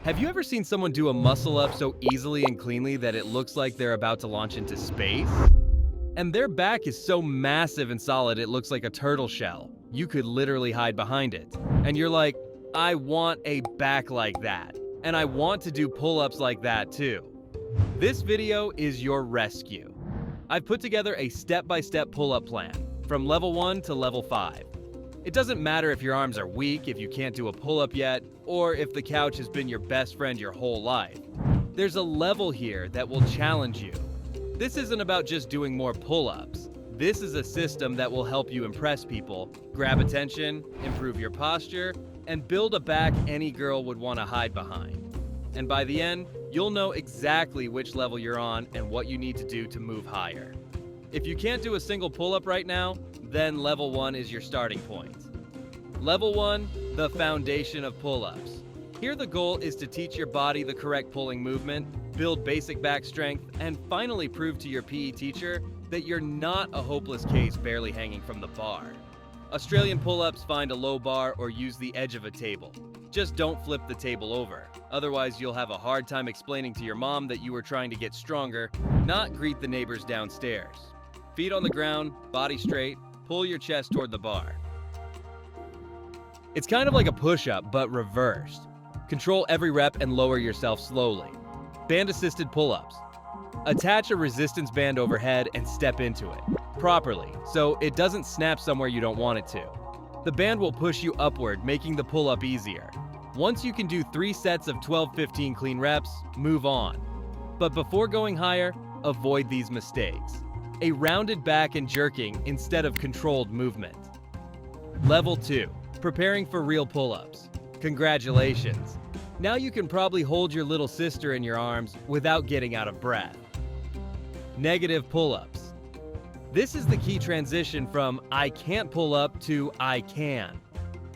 Have you ever seen someone do a muscle up so easily and cleanly that it looks like they're about to launch into space? And their back is so massive and solid it looks like a turtle shell. You could literally hide behind it. And you're like, I want a back like that. And I want to do pull-ups like that too. This video is your rescue. I've put together a step-by-step pull-up plan, from level 1 to level 5. It doesn't matter if your arms are weak, if you can't do a pull-up yet, or if the couch has been your best friend your whole life. There's a level here that will challenge you. This isn't about just doing more pull-ups. This is a system that will help you impress people, grab attention, improve your posture, and build a back any girl would want to hide behind. And by the end, you'll know exactly which level you're on and what you need to do to move higher. If you can't do a single pull-up right now, then level 1 is your starting point. Level 1, the foundation of pull-ups. Here the goal is to teach your body the correct pulling movement, build basic back strength, and finally prove to your PE teacher that you're not a hopeless case barely hanging from the bar. Australian pull-ups find a low bar or use the edge of a table. Just don't flip the table over. Otherwise, you'll have a hard time explaining to your mom that you were trying to get stronger, not greet the neighbors downstairs. Feet on the ground, body straight, pull your chest toward the bar. It's kind of like a push-up, but reversed. Control every rep and lower yourself slowly. Band-assisted pull-ups. Attach a resistance band overhead and step into it properly, so it doesn't snap somewhere you don't want it to. The band will push you upward, making the pull-up easier. Once you can do 3 sets of 12-15 clean reps, move on. But before going higher, avoid these mistakes. A rounded back and jerking instead of controlled movement. Level 2, preparing for real pull-ups. Congratulations. Now you can probably hold your little sister in your arms without getting out of breath. Negative pull-ups. This is the key transition from I can't pull up to I can.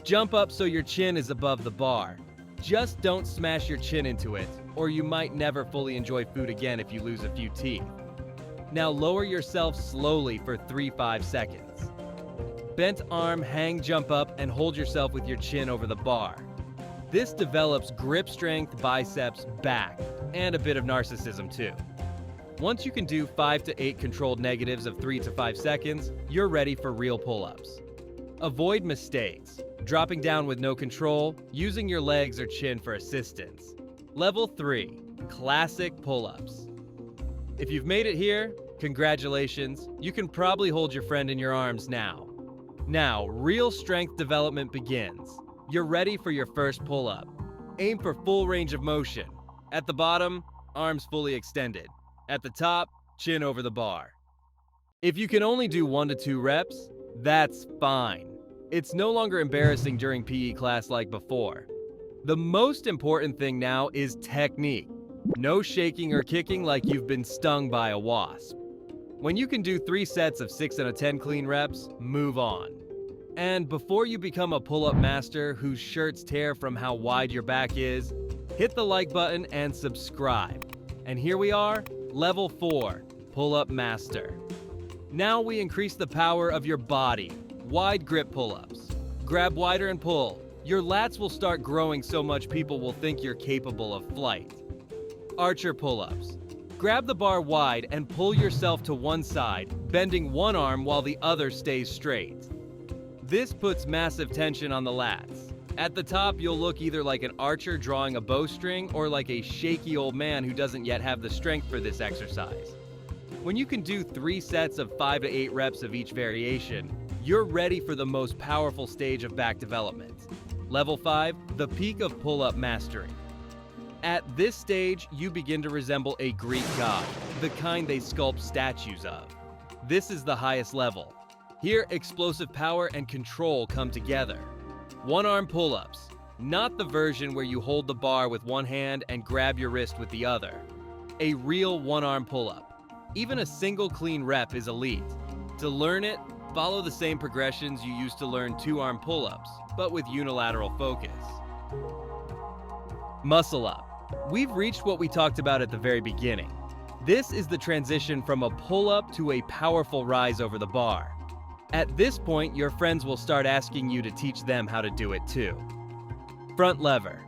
Jump up so your chin is above the bar. Just don't smash your chin into it, or you might never fully enjoy food again if you lose a few teeth. Now lower yourself slowly for 3-5 seconds. Bent arm, hang, jump up, and hold yourself with your chin over the bar. This develops grip strength, biceps, back, and a bit of narcissism too. Once you can do 5 to 8 controlled negatives of 3 to 5 seconds, you're ready for real pull-ups. Avoid mistakes, dropping down with no control, using your legs or chin for assistance. Level 3, classic pull-ups. If you've made it here, congratulations, you can probably hold your friend in your arms now. Now, real strength development begins. You're ready for your first pull-up. Aim for full range of motion. At the bottom, arms fully extended. At the top, chin over the bar. If you can only do 1 to 2 reps, that's fine. It's no longer embarrassing during PE class like before. The most important thing now is technique. No shaking or kicking like you've been stung by a wasp. When you can do 3 sets of 6 and a 10 clean reps, move on. And before you become a pull-up master whose shirts tear from how wide your back is, hit the like button and subscribe. And here we are, level 4, pull-up master. Now we increase the power of your body. Wide grip pull-ups. Grab wider and pull. Your lats will start growing so much people will think you're capable of flight. Archer pull-ups. Grab the bar wide and pull yourself to one side, bending one arm while the other stays straight. This puts massive tension on the lats. At the top, you'll look either like an archer drawing a bowstring or like a shaky old man who doesn't yet have the strength for this exercise. When you can do 3 sets of 5 to 8 reps of each variation, you're ready for the most powerful stage of back development. Level 5, the peak of pull-up mastery. At this stage, you begin to resemble a Greek god, the kind they sculpt statues of. This is the highest level. Here, explosive power and control come together. One-arm pull-ups, not the version where you hold the bar with one hand and grab your wrist with the other. A real one-arm pull-up. Even a single clean rep is elite. To learn it, follow the same progressions you used to learn 2-arm pull-ups, but with unilateral focus. Muscle up. We've reached what we talked about at the very beginning. This is the transition from a pull-up to a powerful rise over the bar. At this point, your friends will start asking you to teach them how to do it too. Front lever.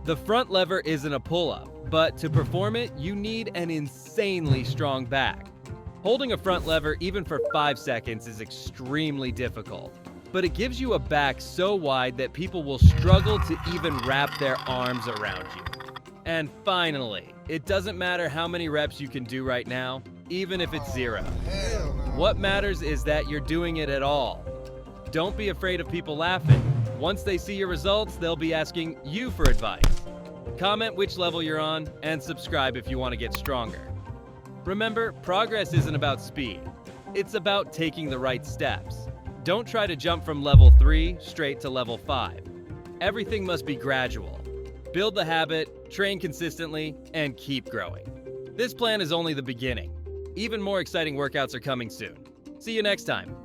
The front lever isn't a pull-up, but to perform it, you need an insanely strong back. Holding a front lever even for 5 seconds is extremely difficult, but it gives you a back so wide that people will struggle to even wrap their arms around you. And finally, it doesn't matter how many reps you can do right now, even if it's 0. What matters is that you're doing it at all. Don't be afraid of people laughing. Once they see your results, they'll be asking you for advice. Comment which level you're on and subscribe if you want to get stronger. Remember, progress isn't about speed. It's about taking the right steps. Don't try to jump from level 3 straight to level 5. Everything must be gradual. Build the habit, train consistently, and keep growing. This plan is only the beginning. Even more exciting workouts are coming soon. See you next time.